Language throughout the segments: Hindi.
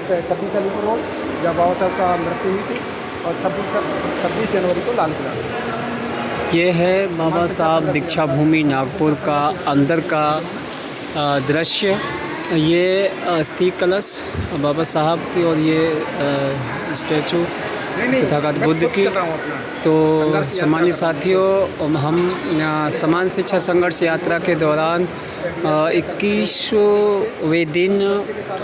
26 अलीपुर रोड, जहाँ बाबा साहब का मृत्यु हुई थी, और 26 जनवरी को लाल किला। ये है बाबा साहब दीक्षा भूमि नागपुर का अंदर का दृश्य। ये अस्थि कलश बाबा साहब की और ये स्टैचू तथागत बुद्ध की। तो सामान्य साथियों, हम समान शिक्षा संघर्ष यात्रा के दौरान 21वें दिन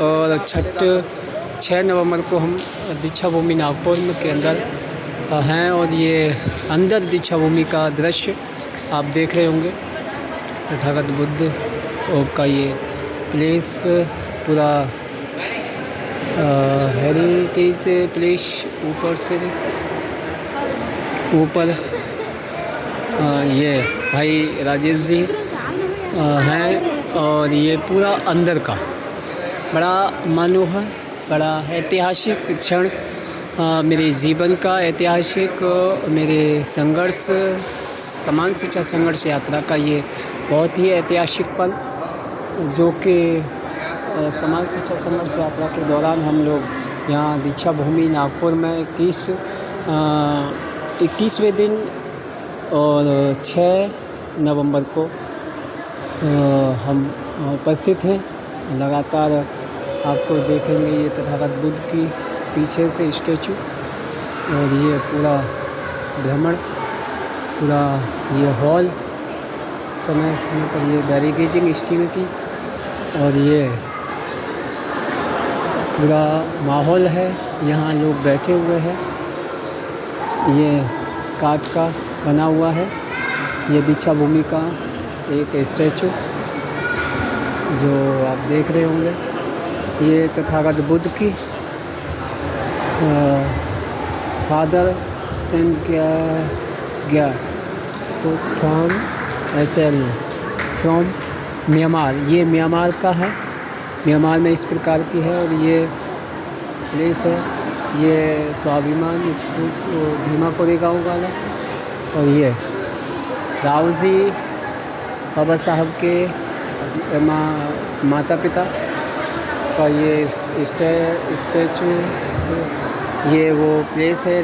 और 6 नवंबर को हम दीक्षा भूमि नागपुर के अंदर हैं, और ये अंदर दीक्षा भूमि का दृश्य आप देख रहे होंगे। तथागत बुद्ध का ये प्लेस पूरा हेरिटेज प्लेस ऊपर ये भाई राजेश जी हैं, और ये पूरा अंदर का बड़ा मनोहर, बड़ा ऐतिहासिक क्षण, मेरे जीवन का ऐतिहासिक, मेरे संघर्ष समान शिक्षा संघर्ष यात्रा का ये बहुत ही ऐतिहासिक पल, जो कि समान शिक्षा संघर्ष यात्रा के दौरान हम लोग यहाँ दीक्षा भूमि नागपुर में 21वें दिन और 6 नवंबर को हम उपस्थित हैं। लगातार आपको देखेंगे ये तथागत बुद्ध की पीछे से स्टैचू, और ये पूरा भ्रमण, पूरा ये हॉल समय समय पर ये बैरिकेडिंग स्टील की, और ये पूरा माहौल है, यहाँ लोग बैठे हुए हैं। ये काठ का बना हुआ है, ये दीक्षा भूमि का एक स्टैचू जो आप देख रहे होंगे। ये तथागत बुद्ध की फादर फ्रॉम म्यांमार, ये म्यांमार का है, म्यांमार में इस प्रकार की है। और ये प्लेस है, ये स्वाभिमान स्कूल भीमा कोरेगांव वाला, और ये राव जी बाबा साहब के माता पिता का ये स्टैचू, ये वो प्लेस है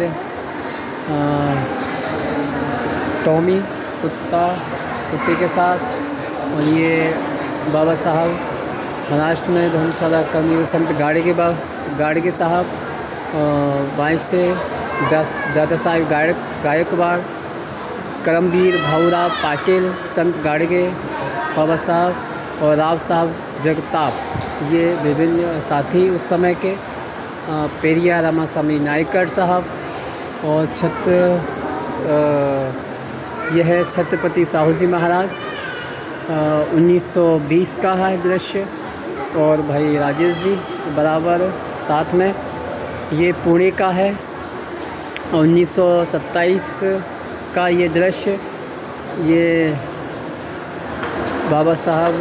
टॉमी कुत्ते के साथ। और ये बाबा साहब महाराष्ट्र में धर्मशाला कर्मयोग संत गाड़ी के साहब, बाएं से दादा साहेब गायकवाड़, करमवीर भाऊराव पाटिल संत गाड़गे बाबा साहब, और राव साहब जगताप, ये विभिन्न साथी उस समय के, पेरिया रामास्वामी नायकर साहब, और यह है छत्रपति साहू जी महाराज, 1920 का है दृश्य, और भाई राजेश जी बराबर साथ में। ये पुणे का है, 1927 का ये दृश्य। ये बाबा साहब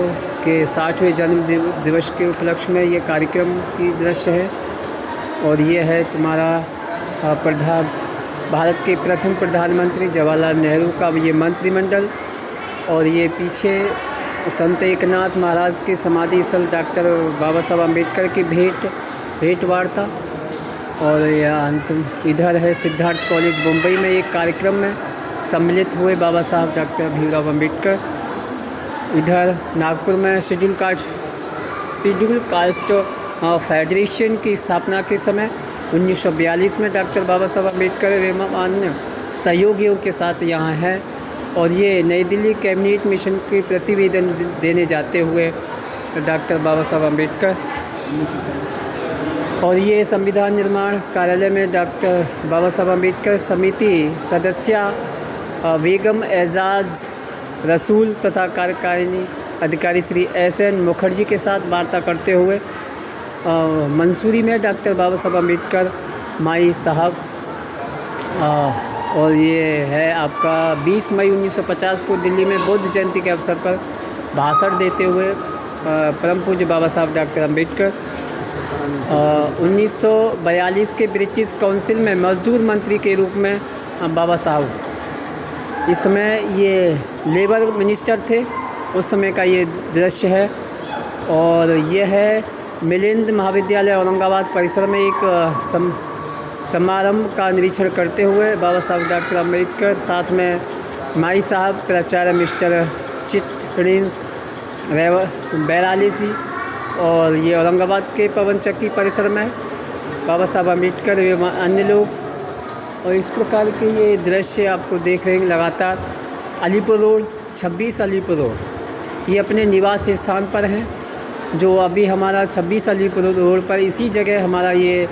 के 60वें जन्म दिवस के उपलक्ष्य में ये कार्यक्रम की दृश्य है। और ये है तुम्हारा भारत के प्रथम प्रधानमंत्री जवाहरलाल नेहरू का ये मंत्रिमंडल। और ये पीछे संत एकनाथ महाराज के समाधि स्थल डॉक्टर बाबा साहब अम्बेडकर की भेंट वार्ता। और यह अंतिम इधर है सिद्धार्थ कॉलेज मुंबई में एक कार्यक्रम में सम्मिलित हुए बाबा साहब डॉक्टर भीमराव अम्बेडकर। इधर नागपुर में शेड्यूल कास्ट फेडरेशन की स्थापना के समय 1942 में डॉक्टर बाबा साहब अम्बेडकर एवं अन्य सहयोगियों के साथ यहाँ है। और ये नई दिल्ली कैबिनेट मिशन के प्रतिवेदन देने जाते हुए डॉक्टर बाबा साहब अम्बेडकर। और ये संविधान निर्माण कार्यालय में डॉक्टर बाबा साहब अम्बेडकर समिति सदस्य बेगम एजाज रसूल तथा कार्यकारिणी अधिकारी श्री SN मुखर्जी के साथ वार्ता करते हुए मंसूरी में डॉक्टर बाबा साहब अम्बेडकर माई साहब। और ये है आपका 20 मई 1950 को दिल्ली में बुद्ध जयंती के अवसर पर भाषण देते हुए परम पूज्य बाबा साहब डॉक्टर अम्बेडकर। 1942 के ब्रिटिश काउंसिल में मजदूर मंत्री के रूप में बाबा साहब, इस समय ये लेबर मिनिस्टर थे, उस समय का ये दृश्य है। और ये है मिलिंद महाविद्यालय औरंगाबाद परिसर में एक समारंभ का निरीक्षण करते हुए बाबा साहब डॉक्टर अम्बेडकर, साथ में माई साहब प्राचार्य मिस्टर चिट प्रिंस बैरालीसी, और ये औरंगाबाद के पवन चक्की परिसर में बाबा साहब अम्बेडकर एवं अन्य लोग। और इस प्रकार के ये दृश्य आपको देख रहे हैं लगातार। अलीपुर रोड 26 अलीपुर रोड ये अपने निवास स्थान पर हैं, जो अभी हमारा 26 अलीपुर रोड पर इसी जगह हमारा ये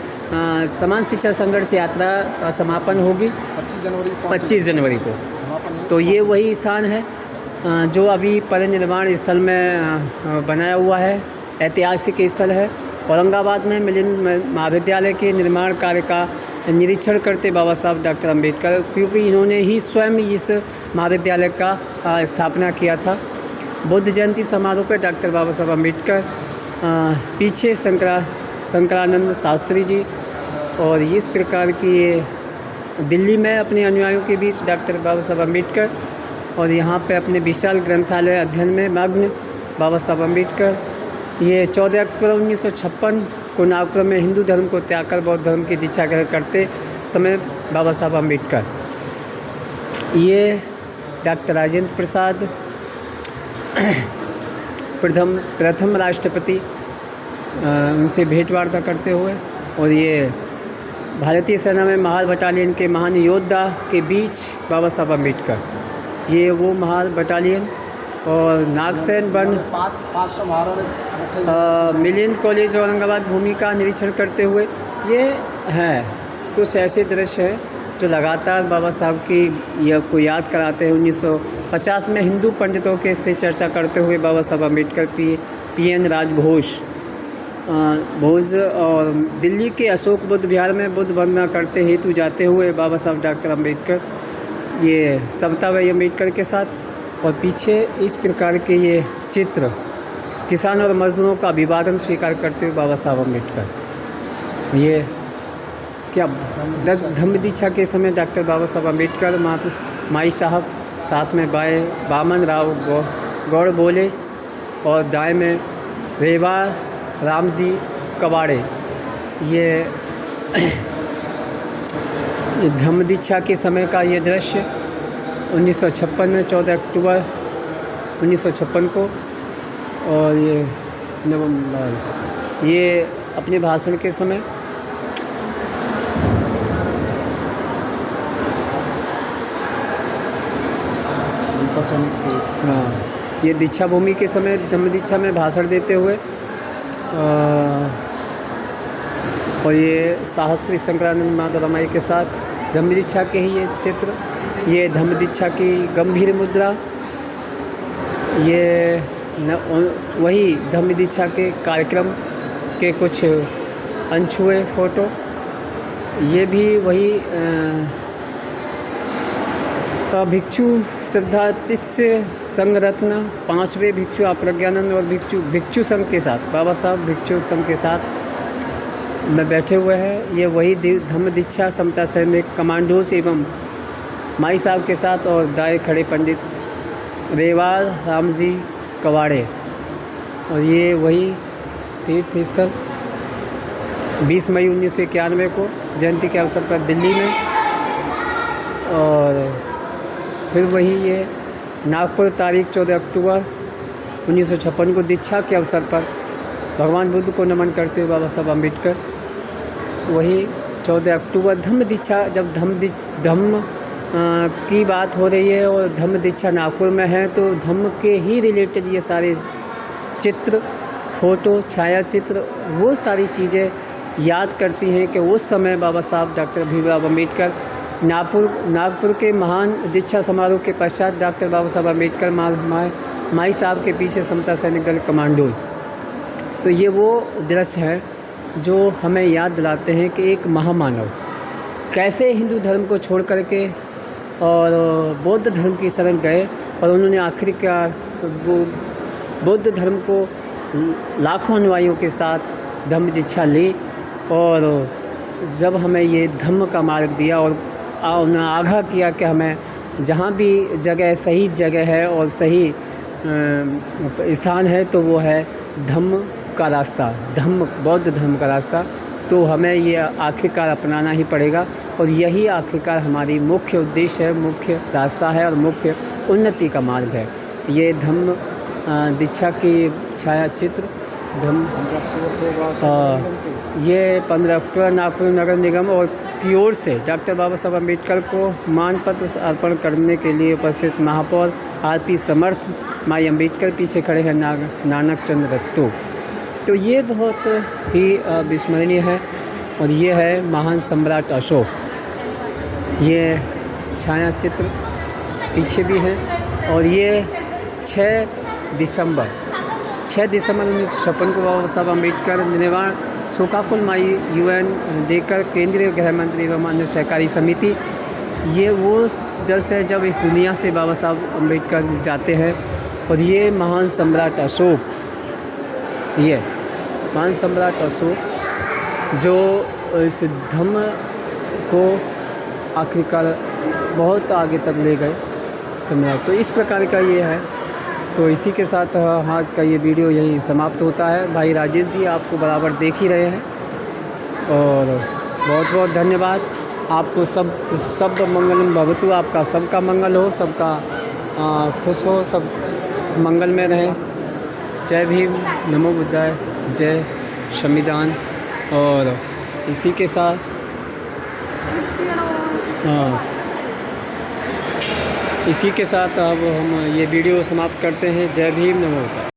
समान शिक्षा संघर्ष यात्रा का समापन होगी 25 जनवरी को। तो ये वही स्थान है जो अभी परिनिर्माण स्थल में बनाया हुआ है, ऐतिहासिक स्थल है। औरंगाबाद में मिलिंद महाविद्यालय के निर्माण कार्य का निरीक्षण करते बाबा साहब डॉक्टर अम्बेडकर, क्योंकि इन्होंने ही स्वयं इस महाविद्यालय का स्थापना किया था। बुद्ध जयंती समारोह पर डॉक्टर बाबा साहब अम्बेडकर, पीछे शंकरानंद शास्त्री जी, और इस प्रकार की दिल्ली में अपने अनुयायियों के बीच डॉक्टर बाबा साहब अम्बेडकर, और यहाँ पे अपने विशाल ग्रंथालय अध्ययन में मग्न बाबा साहब अम्बेडकर। ये 14 अक्टूबर 1956 को नागपुर में हिंदू धर्म को त्याग कर बौद्ध धर्म की दीक्षा ग्रहण करते समय बाबा साहब अम्बेडकर। ये डॉक्टर राजेंद्र प्रसाद प्रथम राष्ट्रपति, उनसे भेंट वार्ता करते हुए, और ये भारतीय सेना में महार बटालियन के महान योद्धा के बीच बाबा साहब अम्बेडकर, ये वो महार बटालियन। और नागसेन वन 500 मिलिंद कॉलेज औरंगाबाद भूमि का निरीक्षण करते हुए ये है। कुछ ऐसे दृश्य हैं जो लगातार बाबा साहब की को याद कराते हैं। 1950 में हिंदू पंडितों के से चर्चा करते हुए बाबा साहब अम्बेडकर PN राजघोष भोज और दिल्ली के अशोक बुद्ध विहार में बुद्ध वंदना करते हेतु जाते हुए बाबा साहब डॉक्टर अम्बेडकर, ये समता भाई अम्बेडकर के साथ। और पीछे इस प्रकार के ये चित्र किसान और मजदूरों का अभिवादन स्वीकार करते हुए बाबा साहब अम्बेडकर। ये क्या धम्म दीक्षा के समय डॉक्टर बाबा साहब अम्बेडकर, माई साहब, साथ में बाएं बामन राव गौड़ बोले, और दाएं में रेवा रामजी कबाड़े। ये धम्म दीक्षा के समय का ये दृश्य 1956 में 14 अक्टूबर 1956 को। और ये नवंबर, ये अपने भाषण के समय ये दीक्षा भूमि के समय धम्म दीक्षा में भाषण देते हुए, और ये शास्त्री शंकरानंद माधव रमाई के साथ धम्म दीक्षा के ही ये चित्र, ये धम्म दीक्षा की गंभीर मुद्रा, ये वही धम्म दीक्षा के कार्यक्रम के कुछ अनछुए फोटो, ये भी वही भिक्षु श्रद्धा तिस्य संघ रत्न 5वें भिक्षु अप्रज्ञानंद और भिक्षु संघ के साथ बाबा साहब भिक्षु संघ के साथ में बैठे हुए हैं। ये वही धम्म दीक्षा समता सैनिक कमांडोज एवं माई साहब के साथ, और दाएं खड़े पंडित रेवाल रामजी कवाड़े। और ये वही तीर्थ स्थल 20 मई 1991 को जयंती के अवसर पर दिल्ली में, और फिर वही ये नागपुर तारीख 14 अक्टूबर 1956 को दीक्षा के अवसर पर भगवान बुद्ध को नमन करते हुए बाबा साहब अम्बेडकर। वही 14 अक्टूबर धम्म दीक्षा, जब धम्म की बात हो रही है और धम्म दीक्षा नागपुर में है, तो धम्म के ही रिलेटेड ये सारे चित्र, फोटो, छायाचित्र, वो सारी चीज़ें याद करती हैं कि उस समय बाबा साहब डॉक्टर भीमराव अम्बेडकर नागपुर के महान दीक्षा समारोह के पश्चात डॉक्टर बाबा साहब अम्बेडकर माई साहब के पीछे समता सैनिक दल कमांडोज। तो ये वो दृश्य है जो हमें याद दिलाते हैं कि एक महामानव कैसे हिंदू धर्म को छोड़ करके और बौद्ध धर्म की शरण गए, और उन्होंने आखिरकार बौद्ध धर्म को लाखों अनुयायियों के साथ धम्म दीक्षा ली, और जब हमें ये धम्म का मार्ग दिया और उन्हें आगाह किया कि हमें जहाँ भी जगह सही जगह है और सही स्थान है तो वो है धम्म का रास्ता, धम्म बौद्ध धर्म का रास्ता, तो हमें ये आखिरकार अपनाना ही पड़ेगा। और यही आखिरकार हमारी मुख्य उद्देश्य है, मुख्य रास्ता है और मुख्य उन्नति का मार्ग है। ये धम्म दीक्षा की छाया चित्र धम्म ये 15 अक्टूबर नागपुर नगर निगम और की ओर से डॉक्टर बाबा साहब अम्बेडकर को मानपत्र अर्पण करने के लिए उपस्थित महापौर आरपी समर्थ, माई अम्बेडकर पीछे खड़े हैं नानक चंद्र दत्तो। तो ये बहुत ही विस्मरणीय है। और ये है महान सम्राट अशोक, ये छाया चित्र पीछे भी है। और ये 6 दिसंबर 1956 को बाबा साहब अम्बेडकर निर्वाण शोकाकुल माई UN देकर केंद्रीय गृह मंत्री एवं अन्य सहकारी समिति, ये वो दर्श है जब इस दुनिया से बाबा साहब अम्बेडकर जाते हैं। और ये महान सम्राट अशोक, ये महान सम्राट अशोक जो इस धम्म को आखिरकार बहुत आगे तक ले गए सम्राट। तो इस प्रकार का ये है। तो इसी के साथ आज का ये वीडियो यहीं समाप्त होता है। भाई राजेश जी आपको बराबर देख ही रहे हैं और बहुत बहुत धन्यवाद। आपको सब मंगलम भवतु, आपका सबका मंगल हो, सबका खुश हो, सब मंगल में रहें। जय भीम, नमो बुद्धाय, जय संविधान। और इसी के साथ इसी के साथ अब हम ये वीडियो समाप्त करते हैं। जय भीम, नमो बुद्धाय।